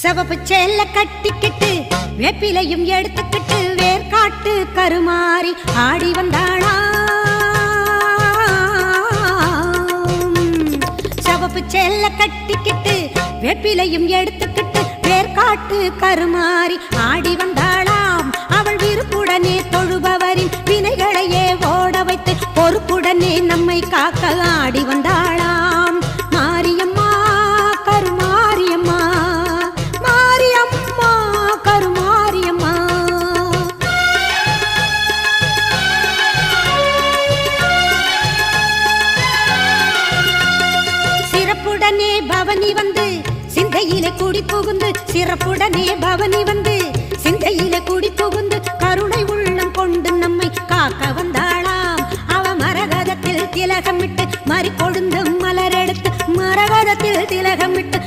சிவப்பு சேல கட்டிக்கிட்டு வேப்பிலையும் எடுத்துக்கிட்டு வேர்காட்டு கருமாறி ஆடி வந்தாளா. சிவப்பு சேல கட்டிக்கிட்டு வேப்பிலையும் எடுத்துக்கிட்டு வேர்காட்டு கருமாறி ஆடி வந்தாளாம். அவள் விருப்புடனே தொழுபவரின் வினைகளையே ஓட வைத்து பொறுப்புடனே நம்மை காக்க ஆடி வந்தாளாம். மாரியம்மா கருமாரியம்மா, மாரியம்மா கருமாரியம்மா. சிறப்புடனே பவனி வந்து சிந்தையிலே கூடி புகுந்து, சிறப்புடனே பவனி வந்து சிந்தையிலே கூடி புகுந்து கருணை உள்ளம் கொண்டு நம்மை காக்க வந்தாளாம். அவ மரகதத்தில் திலகமிட்டு மறி கொழுந்து மலரெடுத்து மரகதத்தில் திலகமிட்டு